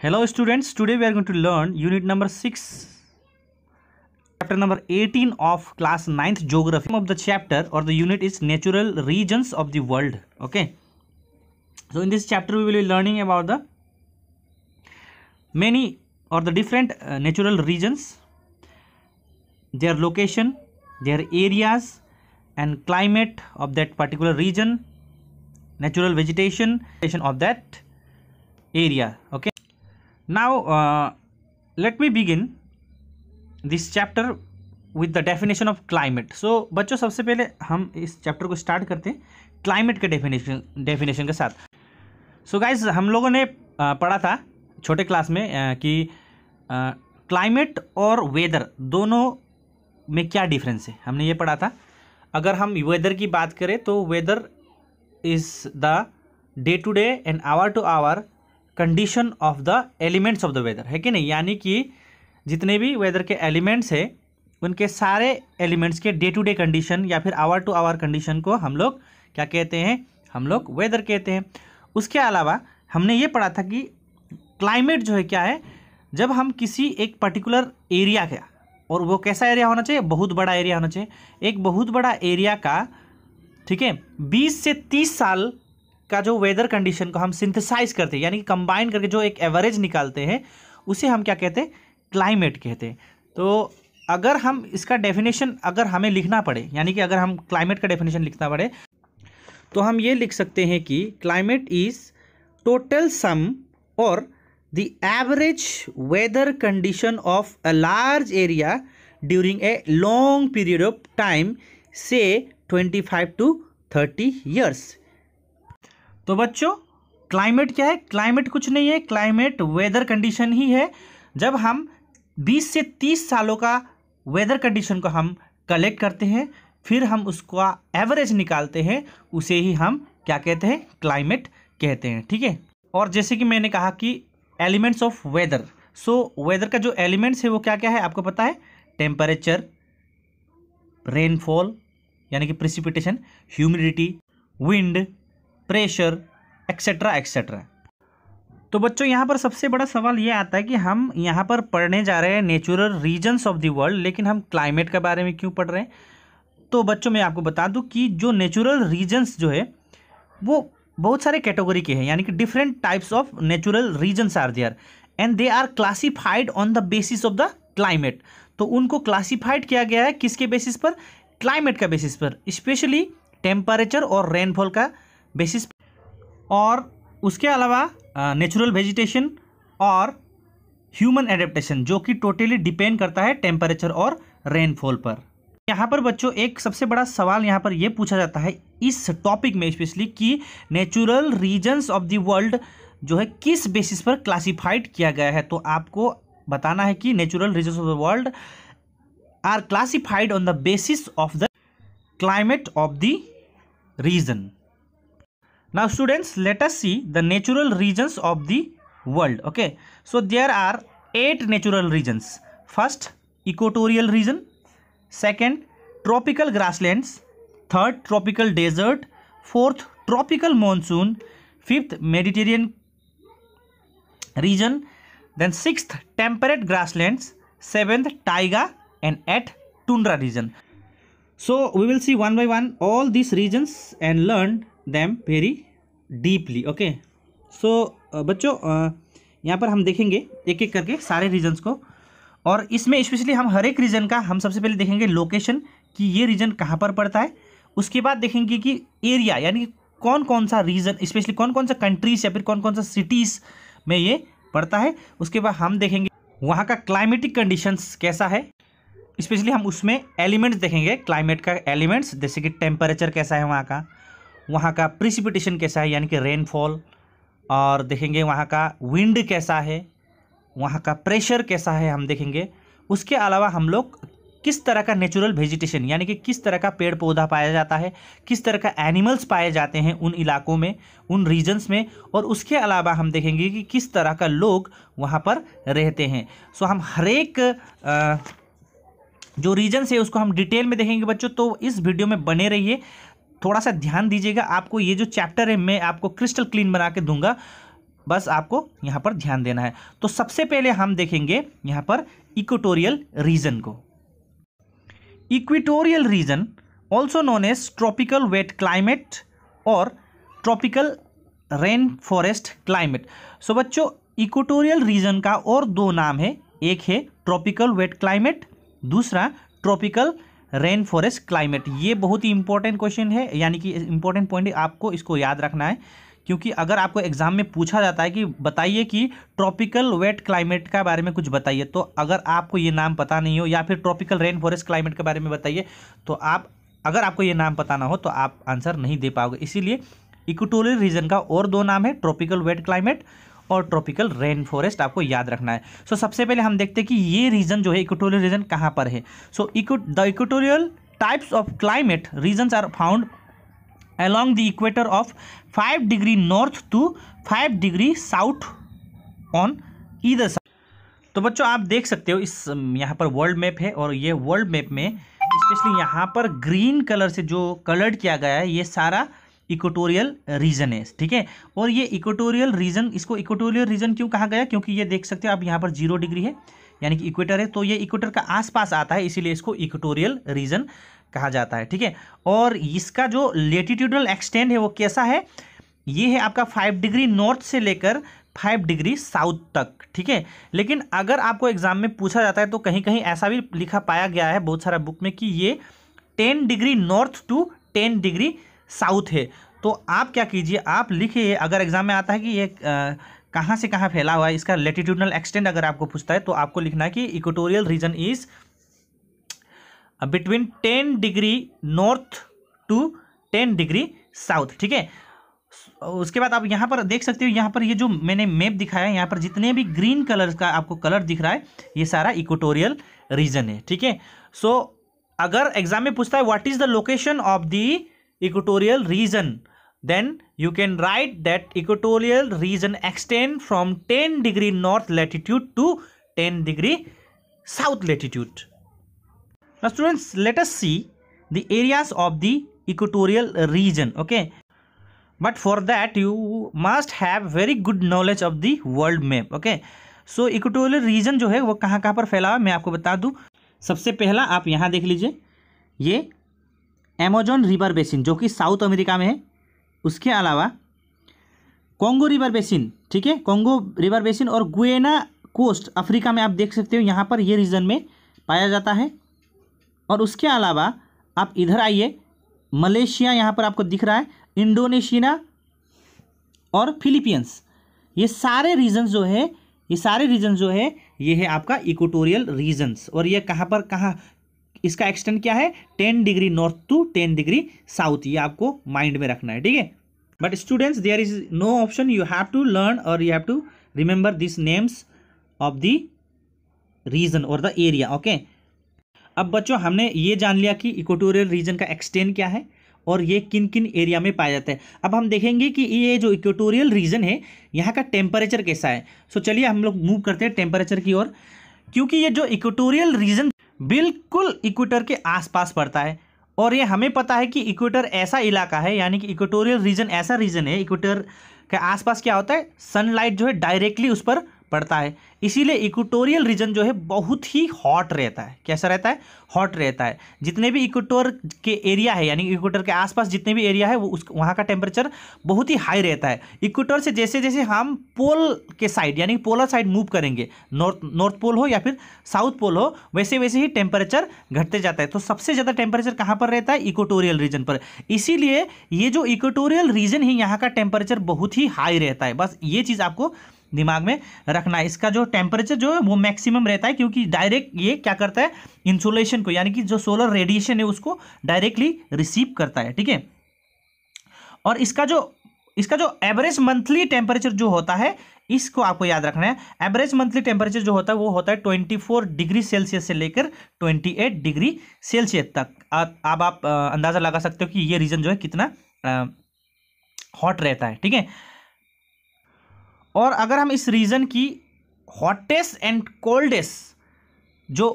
Hello students, today we are going to learn unit number 6, chapter number 18 of class 9th geography. Name of the chapter or the unit is natural regions of the world. Okay. So in this chapter we will be learning about the many or the different natural regions, their location, their areas and climate of that particular region, natural vegetation of that area. Okay. Now let me begin this chapter with the definition of climate. So बच्चों सबसे पहले हम इस chapter को start करते हैं climate के definition के साथ. सो गाइज हम लोगों ने पढ़ा था छोटे क्लास में कि क्लाइमेट और वेदर दोनों में क्या डिफरेंस है. हमने ये पढ़ा था. अगर हम वेदर की बात करें तो weather is the day to day and hour to hour condition of the elements of the weather, है कि नहीं. यानी कि जितने भी वेदर के एलिमेंट्स हैं उनके सारे एलिमेंट्स के डे टू डे कंडीशन या फिर आवर टू आवर कंडीशन को हम लोग क्या कहते हैं, हम लोग वेदर कहते हैं. उसके अलावा हमने ये पढ़ा था कि क्लाइमेट जो है क्या है, जब हम किसी एक पर्टिकुलर एरिया का, और वो कैसा एरिया होना चाहिए, बहुत बड़ा एरिया होना चाहिए. एक बहुत बड़ा एरिया का, ठीक है, 20 से 30 साल का जो वेदर कंडीशन को हम सिंथेसाइज करते हैं, यानी कि कंबाइन करके जो एक एवरेज निकालते हैं, उसे हम क्या कहते हैं, क्लाइमेट कहते हैं. तो अगर हम इसका डेफिनेशन अगर हमें लिखना पड़े, यानी कि अगर हम क्लाइमेट का डेफिनेशन लिखना पड़े तो हम ये लिख सकते हैं कि क्लाइमेट इज टोटल सम और the average weather condition of a large area during a long period of time, से 25 to 30 ईयर्स. तो बच्चों क्लाइमेट क्या है? क्लाइमेट कुछ नहीं है, क्लाइमेट वेदर कंडीशन ही है. जब हम 20 से 30 सालों का वेदर कंडीशन को हम कलेक्ट करते हैं, फिर हम उसका एवरेज निकालते हैं, उसे ही हम क्या कहते हैं, क्लाइमेट कहते हैं. ठीक है. और जैसे कि मैंने कहा कि elements of weather, so weather का जो एलिमेंट्स है वो क्या क्या है आपको पता है? टेम्परेचर, रेनफॉल यानी कि precipitation, humidity, wind, pressure, etcetera etcetera. तो बच्चों यहाँ पर सबसे बड़ा सवाल ये आता है कि हम यहाँ पर पढ़ने जा रहे हैं natural regions of the world, लेकिन हम क्लाइमेट के बारे में क्यों पढ़ रहे हैं? तो बच्चों मैं आपको बता दूं कि जो नेचुरल रीजन्स जो है वो बहुत सारे कैटेगरी के हैं, यानी कि different types of natural regions are there and they are classified on the basis of the climate. तो उनको क्लासिफाइड किया गया है किसके बेसिस पर? क्लाइमेट का बेसिस पर, स्पेशली टेम्परेचर और रेनफॉल का बेसिस. और उसके अलावा नेचुरल वेजिटेशन और ह्यूमन एडेप्टेशन, जो कि टोटली डिपेंड करता है टेम्परेचर और रेनफॉल पर. यहाँ पर बच्चों एक सबसे बड़ा सवाल यहाँ पर यह पूछा जाता है इस टॉपिक में स्पेशली कि natural regions of the world जो है किस बेसिस पर क्लासिफाइड किया गया है. तो आपको बताना है कि natural regions of the world are classified on the basis of the climate of the region. Now students, let us see the natural regions of the world. Okay, so there are 8 natural regions. First, equatorial region. Second, tropical grasslands. Third, tropical desert. Fourth, tropical monsoon. Fifth, Mediterranean region. Then sixth, temperate grasslands. Seventh, taiga, and eighth, tundra region. So we will see one by one all these regions and learn them very deeply. Okay, so बच्चों यहाँ पर हम देखेंगे एक एक करके सारे regions को, और इसमें स्पेशली हम हर एक रीजन का हम सबसे पहले देखेंगे लोकेशन कि ये रीजन कहाँ पर पड़ता है. उसके बाद देखेंगे कि एरिया, यानी कि कौन कौन सा रीजन, स्पेशली कौन कौन सा कंट्रीज या फिर कौन कौन सा सिटीज़ में ये पड़ता है. उसके बाद हम देखेंगे वहाँ का क्लाइमेटिक कंडीशंस कैसा है, स्पेशली हम उसमें एलिमेंट्स देखेंगे, क्लाइमेट का एलिमेंट्स, जैसे कि टेम्परेचर कैसा है वहाँ का प्रिसिपिटेशन कैसा है यानी कि रेनफॉल, और देखेंगे वहाँ का विंड कैसा है, वहाँ का प्रेशर कैसा है हम देखेंगे. उसके अलावा हम लोग किस तरह का नेचुरल वेजिटेशन, यानी कि किस तरह का पेड़ पौधा पाया जाता है, किस तरह का एनिमल्स पाए जाते हैं उन इलाकों में, उन रीजन्स में, और उसके अलावा हम देखेंगे कि किस तरह का लोग वहाँ पर रहते हैं. सो हम हर एक जो रीजन्स है उसको हम डिटेल में देखेंगे बच्चों. तो इस वीडियो में बने रहिए, थोड़ा सा ध्यान दीजिएगा. आपको ये जो चैप्टर है मैं आपको क्रिस्टल क्लीन बना के दूंगा, बस आपको यहाँ पर ध्यान देना है। तो सबसे पहले हम देखेंगे यहाँ पर इक्वेटोरियल रीजन को। Equatorial region also known as tropical wet climate और tropical rain forest climate. So बच्चों, इक्वेटोरियल रीजन का और दो नाम है, एक है ट्रॉपिकल वेट क्लाइमेट, दूसरा ट्रॉपिकल रेन फॉरेस्ट क्लाइमेट। ये बहुत ही इंपॉर्टेंट क्वेश्चन है, यानी कि इंपॉर्टेंट पॉइंट है, आपको इसको याद रखना है, क्योंकि अगर आपको एग्जाम में पूछा जाता है कि बताइए कि ट्रॉपिकल वेट क्लाइमेट के बारे में कुछ बताइए, तो अगर आपको ये नाम पता नहीं हो, या फिर ट्रॉपिकल रेन फॉरेस्ट क्लाइमेट के बारे में बताइए, तो अगर आपको ये नाम पता ना हो तो आप आंसर नहीं दे पाओगे। इसीलिए इक्वेटोरियल रीजन का और दो नाम है, ट्रॉपिकल वेट क्लाइमेट और ट्रॉपिकल रेन फॉरेस्ट, आपको याद रखना है। सो सबसे पहले हम देखते हैं कि ये रीजन जो है, इक्वेटोरियल रीजन कहाँ पर है। So the equatorial types of climate regions are found along the equator of 5 degree north to 5 degree south on either side। तो बच्चों आप देख सकते हो, इस यहाँ पर वर्ल्ड मैप है, और ये वर्ल्ड मैप में स्पेशली यहाँ पर ग्रीन कलर से जो कलर्ड किया गया है, ये सारा इक्वेटोरियल रीजन है, ठीक है। और ये इक्वेटोरियल रीजन, इसको इक्वेटोरियल रीजन क्यों कहा गया, क्योंकि ये देख सकते हो आप यहाँ पर 0 डिग्री है, यानी कि इक्वेटर है, तो ये इक्वेटर का आसपास आता है, इसीलिए इसको इक्वेटोरियल रीजन कहा जाता है, ठीक है। और इसका जो लेटिट्यूडल एक्सटेंड है वो कैसा है, ये है आपका 5 डिग्री नॉर्थ से लेकर 5 डिग्री साउथ तक, ठीक है। लेकिन अगर आपको एग्जाम में पूछा जाता है तो कहीं कहीं ऐसा भी लिखा पाया गया है बहुत सारा बुक में कि ये 10 degree north to 10 degree south है। तो आप क्या कीजिए, आप लिखिए, अगर एग्जाम में आता है कि ये कहाँ से कहाँ फैला हुआ है, इसका लेटिट्यूडल एक्सटेंड अगर आपको पूछता है तो आपको लिखना है कि equatorial region is between 10 degree north to 10 degree south, ठीक है। उसके बाद आप यहाँ पर देख सकते हो, यहाँ पर ये जो मैंने मैप दिखाया है, यहाँ पर जितने भी ग्रीन कलर का आपको कलर दिख रहा है, ये सारा इक्वेटोरियल रीजन है, ठीक है। सो अगर एग्जाम में पूछता है what is the location of the equatorial reason, then you can write that equatorial region extend from 10 degree north latitude to 10 degree south latitude. Now students, let us see the areas of the equatorial region, okay, but for that you must have very good knowledge of the world map, okay। so equatorial region जो है वो कहाँ कहाँ पर फैला हुआ मैं आपको बता दूँ। सबसे पहला आप यहाँ देख लीजिए, ये अमेज़न रिवर बेसिन जो कि साउथ अमेरिका में है, उसके अलावा कॉन्गो रिवर बेसिन, ठीक है, कॉन्गो रिवर बेसिन और गुएना कोस्ट अफ्रीका में आप देख सकते हो, यहाँ पर ये रीजन में पाया जाता है। और उसके अलावा आप इधर आइए, मलेशिया यहाँ पर आपको दिख रहा है, इंडोनेशिया और फिलीपींस, ये सारे रीजन्स जो है, ये है आपका इक्वेटोरियल रीजन्स। और ये कहाँ पर कहाँ, इसका एक्सटेंड क्या है, 10 degree north to 10 degree south, ये आपको माइंड में रखना है, ठीक है। But students, there is no option, you have to learn और you have to remember this names of the region और द एरिया, ओके। अब बच्चों हमने ये जान लिया कि इक्वेटोरियल रीजन का एक्सटेंड क्या है और ये किन किन एरिया में पाया जाता है। अब हम देखेंगे कि ये जो इक्वेटोरियल रीजन है, यहाँ का टेम्परेचर कैसा है। सो चलिए हम लोग मूव करते हैं टेम्परेचर की ओर, क्योंकि ये जो इक्वेटोरियल रीजन बिल्कुल इक्वेटर के आसपास पड़ता है, और ये हमें पता है कि इक्वेटर ऐसा इलाका है, यानी कि इक्वेटोरियल रीजन ऐसा रीजन है, इक्वेटर के आसपास क्या होता है, सनलाइट जो है डायरेक्टली उस पर पड़ता है, इसीलिए इक्वेटोरियल रीजन जो है बहुत ही हॉट रहता है। कैसा रहता है, हॉट रहता है। जितने भी इक्वेटर के एरिया है, यानी इक्वेटर के आसपास जितने भी एरिया है, वो वहाँ का टेम्परेचर बहुत ही हाई रहता है। इक्वेटर से जैसे जैसे हम पोल के साइड, यानी पोलर साइड मूव करेंगे, नॉर्थ पोल हो या फिर साउथ पोल हो, वैसे वैसे ही टेम्परेचर घटते जाता है। तो सबसे ज़्यादा टेम्परेचर कहाँ पर रहता है, इक्वेटोरियल रीजन पर। इसीलिए ये जो इक्वेटोरियल रीजन है, यहाँ का टेम्परेचर बहुत ही हाई रहता है। बस ये चीज़ आपको दिमाग में रखना है। इसका जो टेम्परेचर जो है वो मैक्सिमम रहता है, क्योंकि डायरेक्ट ये क्या करता है, इंसोलेशन को, यानी कि जो सोलर रेडिएशन है उसको डायरेक्टली रिसीव करता है, ठीक है। और इसका जो एवरेज मंथली टेम्परेचर जो होता है, इसको आपको याद रखना है। एवरेज मंथली टेम्परेचर जो होता है वो होता है 24 डिग्री सेल्सियस से लेकर 28 डिग्री सेल्सियस तक। अब आप अंदाज़ा लगा सकते हो कि ये रीजन जो है कितना हॉट रहता है, ठीक है। और अगर हम इस रीजन की हॉटेस्ट एंड कोल्डेस्ट जो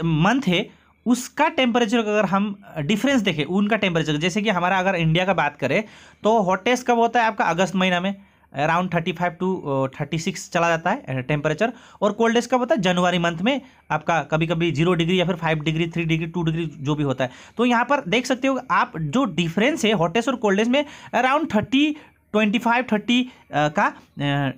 मंथ है, उसका टेम्परेचर अगर हम डिफरेंस देखें, उनका टेम्परेचर, जैसे कि हमारा अगर इंडिया का बात करें तो हॉटेस्ट कब होता है आपका, अगस्त महीना में। अराउंड 35 टू 36 चला जाता है टेम्परेचर। और कोल्डेस्ट कब होता है? जनवरी मंथ में आपका कभी कभी 0 डिग्री या फिर 5 डिग्री 3 डिग्री 2 डिग्री जो भी होता है। तो यहाँ पर देख सकते हो आप जो डिफरेंस है हॉटेस्ट और कोल्डेस्ट में अराउंड 25-30 का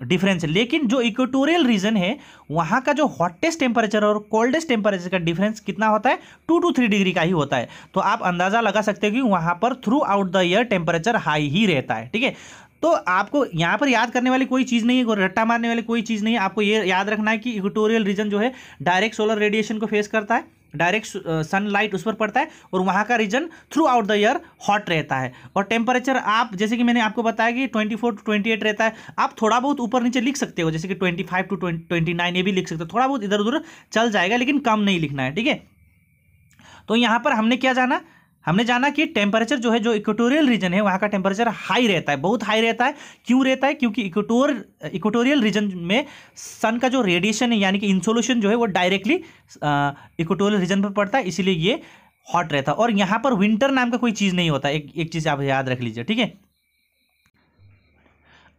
डिफरेंस है। लेकिन जो इक्वेटोरियल रीजन है वहाँ का जो हॉटेस्ट टेम्परेचर और कोल्डेस्ट टेम्परेचर का डिफरेंस कितना होता है? 2 to 3 डिग्री का ही होता है। तो आप अंदाज़ा लगा सकते हो कि वहाँ पर throughout the year temperature high ही रहता है। ठीक है, तो आपको यहाँ पर याद करने वाली कोई चीज़ नहीं है, रट्टा मारने वाली कोई चीज़ नहीं है। आपको ये याद रखना है कि इक्वेटोरियल रीजन जो है डायरेक्ट सोलर रेडिएशन को फेस करता है, डायरेक्ट सनलाइट उस पर पड़ता है और वहाँ का region throughout the year hot रहता है। और टेम्परेचर आप जैसे कि मैंने आपको बताया कि 24 to 28 रहता है। आप थोड़ा बहुत ऊपर नीचे लिख सकते हो, जैसे कि 25 to 29 ये भी लिख सकते हो, थोड़ा बहुत इधर उधर चल जाएगा, लेकिन कम नहीं लिखना है। ठीक है, तो यहाँ पर हमने क्या जाना? हमने जाना कि टेम्परेचर जो है, जो इक्वेटोरियल रीजन है वहाँ का टेम्परेचर हाई रहता है, बहुत हाई रहता है। क्यों रहता है? क्योंकि इक्वेटोरियल रीजन में सन का जो रेडिएशन है यानी कि इंसोलेशन जो है वो डायरेक्टली इक्वेटोरियल रीजन पर पड़ता है, इसीलिए ये हॉट रहता है। और यहाँ पर विंटर नाम का कोई चीज़ नहीं होता, एक चीज़ आप याद रख लीजिए। ठीक है,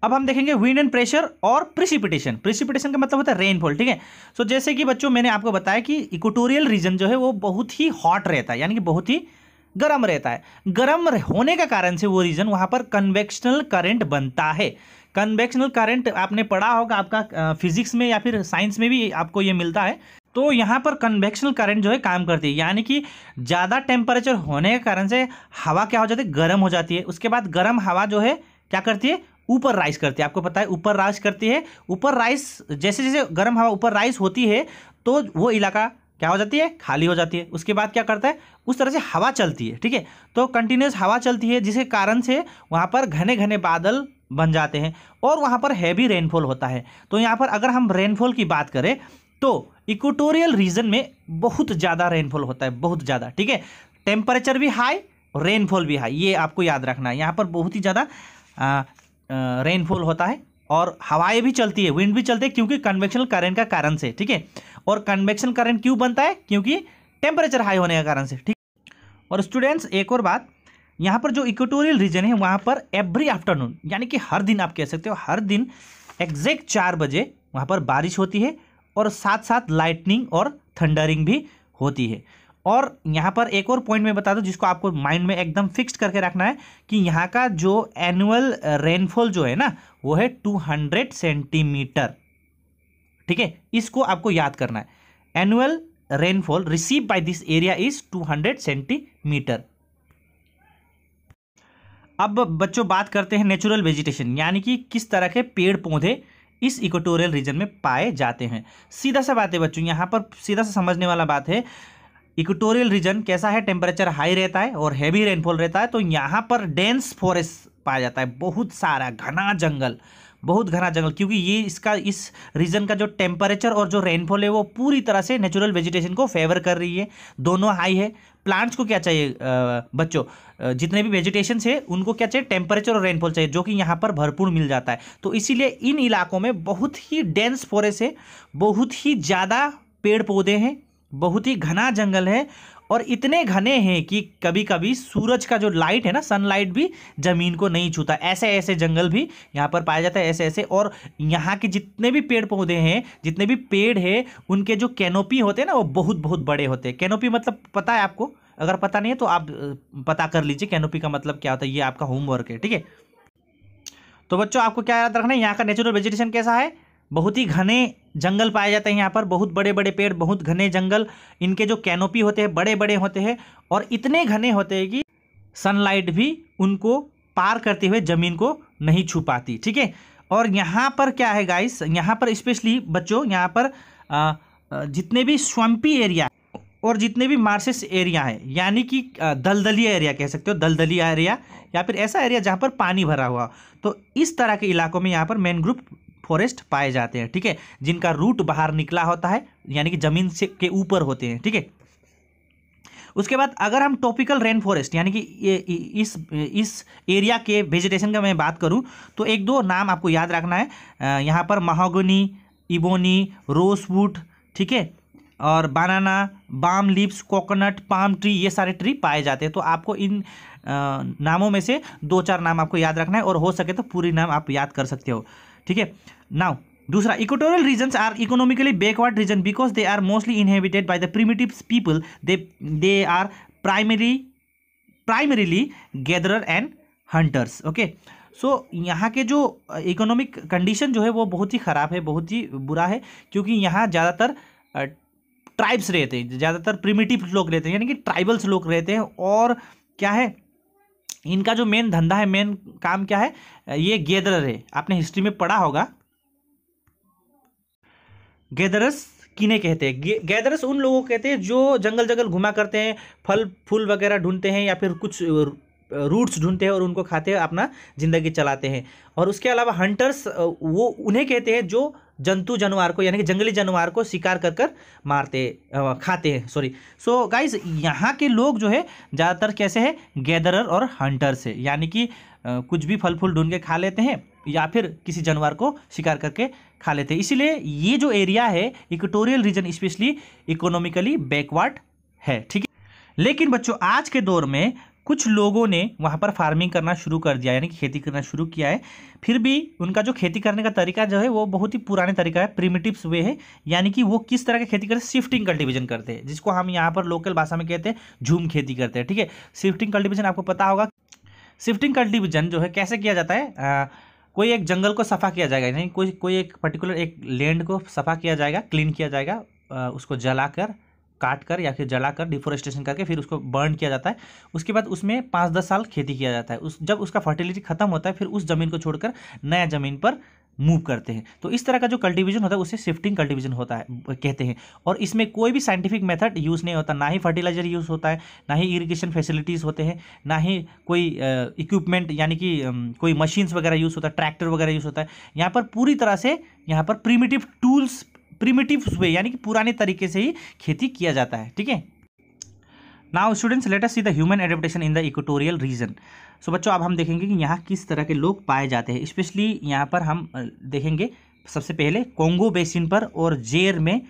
अब हम देखेंगे विंड एंड प्रेशर और प्रिसिपिटेशन। प्रिसिपिटेशन का मतलब होता है रेनफॉल। ठीक है, सो जैसे कि बच्चों मैंने आपको बताया कि इक्वेटोरियल रीजन जो है वो बहुत ही हॉट रहता है, यानी कि बहुत ही गर्म रहता है। गर्म होने का कारण से वो रीजन वहाँ पर कन्वेक्शनल करंट बनता है। कन्वेक्शनल करंट आपने पढ़ा होगा, आपका फिजिक्स में या फिर साइंस में भी आपको ये मिलता है। तो यहाँ पर कन्वेक्शनल करंट जो है काम करती है, यानी कि ज़्यादा टेम्परेचर होने के कारण से हवा क्या हो जाती है? गर्म हो जाती है। उसके बाद गर्म हवा जो है क्या करती है? ऊपर राइज करती है। आपको पता है ऊपर राइज करती है। ऊपर राइज जैसे जैसे गर्म हवा ऊपर राइज होती है तो वो इलाका क्या हो जाती है? खाली हो जाती है। उसके बाद क्या करता है? उस तरह से हवा चलती है। ठीक है, तो कंटिन्यूस हवा चलती है जिसके कारण से वहाँ पर घने घने बादल बन जाते हैं और वहाँ पर हैवी रेनफॉल होता है। तो यहाँ पर अगर हम रेनफॉल की बात करें तो इक्वेटोरियल रीजन में बहुत ज़्यादा रेनफॉल होता है, बहुत ज़्यादा। ठीक है, टेम्परेचर भी हाई, रेनफॉल भी हाई, ये आपको याद रखना है। यहाँ पर बहुत ही ज़्यादा रेनफॉल होता है और हवाएं भी चलती है, विंड भी चलती है, क्योंकि कन्वेक्शनल करंट का कारण से। ठीक है, और कन्वेक्शन करंट क्यों बनता है? क्योंकि टेम्परेचर हाई होने के कारण से। ठीक, और स्टूडेंट्स एक और बात, यहाँ पर जो इक्वेटोरियल रीजन है वहाँ पर एवरी आफ्टरनून, यानी कि हर दिन आप कह सकते हो, हर दिन एग्जैक्ट 4 बजे वहाँ पर बारिश होती है और साथ साथ लाइटनिंग और थंडरिंग भी होती है। और यहाँ पर एक और पॉइंट मैं बता दूं जिसको आपको माइंड में एकदम फिक्स्ड करके रखना है कि यहाँ का जो एनुअल रेनफॉल जो है ना वो है 200 सेंटीमीटर। ठीक है, इसको आपको याद करना है। Annual rainfall receive by this area is 200 centimetre. अब बच्चों बात करते हैं नेचुरल वेजिटेशन, यानी कि किस तरह के पेड़ पौधे इस इक्वेटोरियल रीजन में पाए जाते हैं। सीधा सा बात है बच्चों, यहाँ पर सीधा सा समझने वाला बात है। इक्वेटोरियल रीजन कैसा है? टेम्परेचर हाई रहता है और हैवी रेनफॉल रहता है। तो यहाँ पर डेंस फॉरेस्ट पाया जाता है, बहुत सारा घना जंगल, बहुत घना जंगल, क्योंकि ये इस रीजन का जो टेम्परेचर और जो रेनफॉल है वो पूरी तरह से नेचुरल वेजिटेशन को फेवर कर रही है। दोनों हाई है। प्लांट्स को क्या चाहिए बच्चों? जितने भी वेजिटेशंस है उनको क्या चाहिए? टेम्परेचर और रेनफॉल चाहिए, जो कि यहाँ पर भरपूर मिल जाता है। तो इसीलिए इन इलाकों में बहुत ही डेंस फॉरेस्ट है, बहुत ही ज़्यादा पेड़ पौधे हैं, बहुत ही घना जंगल है और इतने घने हैं कि कभी कभी सूरज का जो लाइट है ना, सनलाइट भी ज़मीन को नहीं छूता। ऐसे ऐसे जंगल भी यहाँ पर पाया जाता है, ऐसे ऐसे। और यहाँ के जितने भी पेड़ पौधे हैं, जितने भी पेड़ हैं, उनके जो कैनोपी होते हैं ना वो बहुत बहुत बड़े होते हैं। कैनोपी मतलब पता है आपको? अगर पता नहीं है तो आप पता कर लीजिए कैनोपी का मतलब क्या होता है, ये आपका होमवर्क है। ठीक है, तो बच्चों आपको क्या याद रखना है, यहाँ का नेचुरल वेजिटेशन कैसा है? बहुत ही घने जंगल पाए जाते हैं यहाँ पर, बहुत बड़े बड़े पेड़, बहुत घने जंगल। इनके जो कैनोपी होते हैं बड़े बड़े होते हैं और इतने घने होते हैं कि सनलाइट भी उनको पार करते हुए ज़मीन को नहीं छू पाती। ठीक है, और यहाँ पर क्या है गाइस, यहाँ पर स्पेशली बच्चों, यहाँ पर जितने भी स्वम्पी एरिया और जितने भी मार्शेस एरिया है, यानी कि दलदली एरिया कह सकते हो, दलदली एरिया या फिर ऐसा एरिया जहाँ पर पानी भरा हुआ, तो इस तरह के इलाकों में यहाँ पर मैनग्रोव फॉरेस्ट पाए जाते हैं। ठीक है, जिनका रूट बाहर निकला होता है, यानी कि ज़मीन से के ऊपर होते हैं। ठीक है, उसके बाद अगर हम टॉपिकल रेन फॉरेस्ट यानी कि इस एरिया के वेजिटेशन का मैं बात करूं तो एक दो नाम आपको याद रखना है। यहाँ पर महोगनी, इबोनी, रोसवुड, ठीक है, और banana, palm leaves, coconut, palm tree, ये सारे ट्री पाए जाते हैं। तो आपको इन नामों में से 2-4 नाम आपको याद रखना है, और हो सके तो पूरी नाम आप याद कर सकते हो, ठीक है। नाउ दूसरा, equatorial regions are economically backward region because they are mostly inhabited by the primitive people, they are primarily gatherer and hunters. Okay, so यहाँ के जो इकोनॉमिक कंडीशन जो है वो बहुत ही ख़राब है, बहुत ही बुरा है, क्योंकि यहाँ ज़्यादातर ट्राइब्स रहते हैं, ज़्यादातर प्रिमिटिव लोग रहते हैं, यानी कि ट्राइबल्स लोग रहते हैं। और क्या है, इनका जो मेन धंधा है, मेन काम क्या है, ये गैदरर है। आपने हिस्ट्री में पढ़ा होगा, गैदरर्स किन्हें कहते हैं? गैदरर्स उन लोगों को कहते हैं जो जंगल जंगल घुमा करते हैं, फल फूल वगैरह ढूंढते हैं, या फिर कुछ रूट्स ढूंढते हैं और उनको खाते हैं, अपना ज़िंदगी चलाते हैं। और उसके अलावा हंटर्स वो उन्हें कहते हैं जो जंतु जानवर को, यानी कि जंगली जानवर को शिकार कर कर खाते हैं, सॉरी। सो गाइज, यहाँ के लोग जो है ज़्यादातर कैसे है, गैदरर और हंटर्स है, यानी कि कुछ भी फल फूल ढूंढ के खा लेते हैं या फिर किसी जानवर को शिकार करके खा लेते हैं। इसीलिए ये जो एरिया है equatorial region specially economically backward है, ठीक है। लेकिन बच्चों, आज के दौर में कुछ लोगों ने वहाँ पर फार्मिंग करना शुरू कर दिया, यानी कि खेती करना शुरू किया है। फिर भी उनका जो खेती करने का तरीका जो है वो बहुत ही पुराने तरीका है, प्रिमिटिव्स वे है। यानी कि वो किस तरह की खेती करते हैं, शिफ्टिंग कल्टीवेशन करते हैं, जिसको हम यहाँ पर लोकल भाषा में कहते हैं झूम खेती करते हैं, ठीक है। शिफ्टिंग कल्टीवेशन आपको पता होगा। शिफ्टिंग कल्टीवेशन जो है कैसे किया जाता है, कोई एक जंगल को सफ़ा किया जाएगा, यानी कोई एक पर्टिकुलर एक लैंड को सफ़ा किया जाएगा, क्लीन किया जाएगा, उसको जलाकर, काट कर या फिर जलाकर डिफोरेस्टेशन करके फिर उसको बर्न किया जाता है। उसके बाद उसमें 5-10 साल खेती किया जाता है। जब उसका फर्टिलिटी खत्म होता है, फिर उस ज़मीन को छोड़कर नया ज़मीन पर मूव करते हैं। तो इस तरह का जो कल्टीवेशन होता है उसे शिफ्टिंग कल्टीवेशन होता है कहते हैं। और इसमें कोई भी साइंटिफिक मेथड यूज़ नहीं होता, ना ही फर्टिलाइजर यूज़ होता है, ना ही इरिगेशन फैसिलिटीज़ होते हैं, ना ही कोई इक्विपमेंट यानी कि कोई मशीन्स वगैरह यूज़ होता है, ट्रैक्टर वगैरह यूज़ होता है। यहाँ पर पूरी तरह से यहाँ पर प्रिमिटिव टूल्स, प्रिमिटिव वे यानी कि पुराने तरीके से ही खेती किया जाता है, ठीक है। Now students, let us see the human adaptation in the equatorial region. So बच्चों, अब हम देखेंगे कि यहाँ किस तरह के लोग पाए जाते हैं। स्पेशली यहाँ पर हम देखेंगे सबसे पहले कोंगो बेसिन पर और जेर में,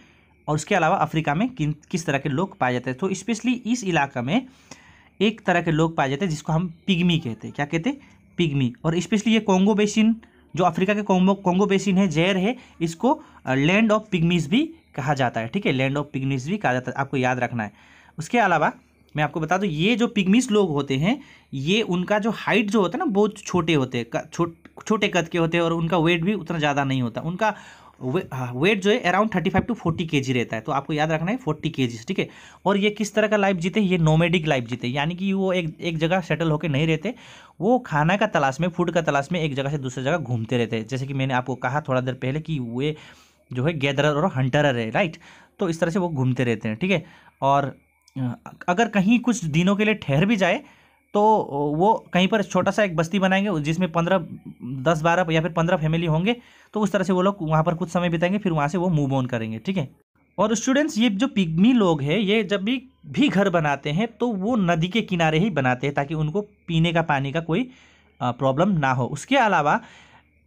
और उसके अलावा अफ्रीका में किस तरह के लोग पाए जाते हैं। तो स्पेशली इस इलाका में एक तरह के लोग पाए जाते हैं जिसको हम पिग्मी कहते हैं। क्या कहते हैं? पिग्मी। और स्पेशली ये कोंगो बेसिन, जो अफ्रीका के कोंगो बेसिन है, जेर है, इसको लैंड ऑफ पिग्मीज भी कहा जाता है, ठीक है। लैंड ऑफ पिग्मीज भी कहा जाता है, आपको याद रखना है। उसके अलावा मैं आपको बता दूं, ये जो पिग्मीज लोग होते हैं, ये उनका जो हाइट जो होता है ना, बहुत छोटे होते हैं, छोटे कद के होते हैं, और उनका वेट भी उतना ज़्यादा नहीं होता। उनका वेट जो है अराउंड 35 to 40 kg रहता है। तो आपको याद रखना है 40 kg, ठीक है। और ये किस तरह का लाइफ जीते? ये नोमैडिक लाइफ जीते, यानी कि वो एक जगह सेटल होकर नहीं रहते, वो खाना का तलाश में, फूड का तलाश में एक जगह से दूसरी जगह घूमते रहते हैं। जैसे कि मैंने आपको कहा थोड़ा देर पहले कि वे जो है गैदरर और हंटरर है, राइट। तो इस तरह से वो घूमते रहते हैं, ठीक है। और अगर कहीं कुछ दिनों के लिए ठहर भी जाए तो वो कहीं पर छोटा सा एक बस्ती बनाएंगे जिसमें 10-12 या फिर 15 फैमिली होंगे। तो उस तरह से वो लोग वहाँ पर कुछ समय बिताएंगे, फिर वहाँ से वो मूव ऑन करेंगे, ठीक है। और स्टूडेंट्स, ये जो पिग्मी लोग हैं, ये जब भी घर बनाते हैं तो वो नदी के किनारे ही बनाते हैं, ताकि उनको पीने का पानी का कोई प्रॉब्लम ना हो। उसके अलावा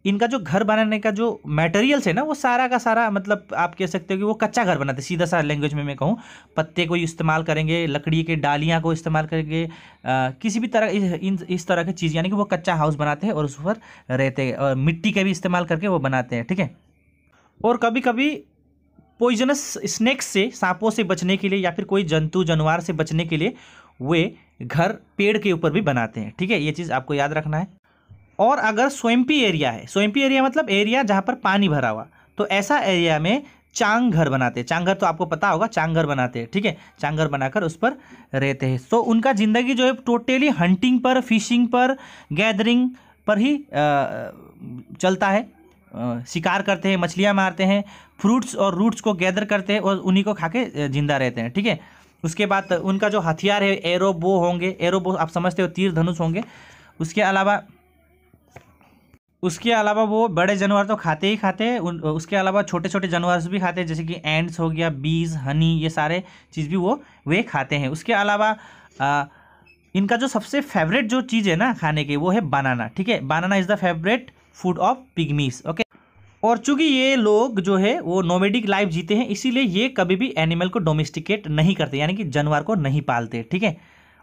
इनका जो घर बनाने का जो मटेरियल्स है ना, वो सारा का सारा, मतलब आप कह सकते हो कि वो कच्चा घर बनाते हैं। सीधा सा लैंग्वेज में मैं कहूँ, पत्ते को इस्तेमाल करेंगे, लकड़ी के डालियाँ को इस्तेमाल करेंगे, किसी भी तरह इस तरह की चीज़, यानी कि वो कच्चा हाउस बनाते हैं और उस पर रहते हैं, और मिट्टी का भी इस्तेमाल करके वो बनाते हैं, ठीक है। और कभी कभी पॉइजनस स्नेक्स से, सांपों से बचने के लिए या फिर कोई जंतु जानवर से बचने के लिए वे घर पेड़ के ऊपर भी बनाते हैं, ठीक है। ये चीज़ आपको याद रखना है। और अगर स्वैम्पी एरिया है, स्वैम्पी एरिया मतलब एरिया जहाँ पर पानी भरा हुआ, तो ऐसा एरिया में चांग घर बनाते हैं। चांग घर तो आपको पता होगा, चांग घर बनाते हैं, ठीक है। चांग घर बनाकर उस पर रहते हैं। तो उनका ज़िंदगी जो है टोटली हंटिंग पर, फिशिंग पर, गैदरिंग पर ही चलता है। शिकार करते हैं, मछलियाँ मारते हैं, फ्रूट्स और रूट्स को गैदर करते हैं और उन्हीं को खा के जिंदा रहते हैं, ठीक है। उसके बाद उनका जो हथियार है, एरो बो होंगे, एरो बो आप समझते हो, तीर धनुष होंगे। उसके अलावा वो बड़े जानवर तो खाते ही खाते हैं, उसके अलावा छोटे छोटे जानवर भी खाते हैं, जैसे कि एंड्स हो गया, बीज, हनी, ये सारे चीज़ भी वे खाते हैं। उसके अलावा इनका जो सबसे फेवरेट जो चीज़ है ना खाने की, वो है बनाना, ठीक है। Banana is the favourite food of pygmies, okay. और चूंकि ये लोग जो है वो नोमैडिक लाइफ जीते हैं, इसीलिए ये कभी भी एनिमल को डोमेस्टिकेट नहीं करते, यानी कि जानवर को नहीं पालते, ठीक है।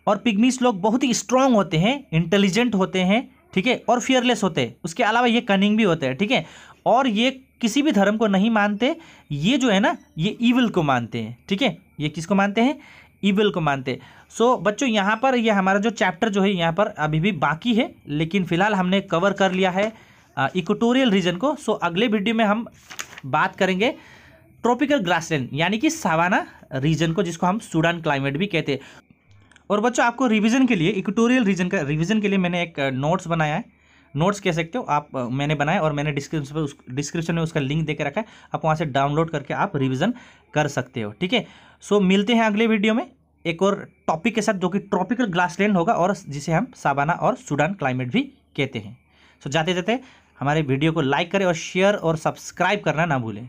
और पिग्मीज लोग बहुत ही स्ट्रांग होते हैं, इंटेलिजेंट होते हैं, ठीक है, और फियरलेस होते हैं। उसके अलावा ये कनिंग भी होते हैं, ठीक है, और ये किसी भी धर्म को नहीं मानते। ये जो है ना, ये ईविल को मानते हैं, ठीक है, ये किसको मानते हैं? ईविल को मानते हैं। सो बच्चों यहाँ पर ये हमारा जो चैप्टर जो है यहाँ पर अभी भी बाकी है, लेकिन फिलहाल हमने कवर कर लिया है इक्वेटोरियल रीजन को। सो अगले वीडियो में हम बात करेंगे ट्रॉपिकल ग्रासलैंड यानी कि सावाना रीजन को, जिसको हम सूडान क्लाइमेट भी कहते हैं। और बच्चों आपको रिवीजन के लिए, इक्वेटोरियल रीजन का रिवीजन के लिए मैंने एक नोट्स बनाया है, नोट्स कह सकते हो आप, मैंने बनाया और मैंने डिस्क्रिप्शन में उसका लिंक देके रखा है, आप वहाँ से डाउनलोड करके आप रिवीजन कर सकते हो, ठीक है। सो मिलते हैं अगले वीडियो में एक और टॉपिक के साथ, जो कि ट्रॉपिकल ग्रासलैंड होगा और जिसे हम सावाना और सूडान क्लाइमेट भी कहते हैं। सो जाते जाते हमारे वीडियो को लाइक करें और शेयर और सब्सक्राइब करना ना भूलें।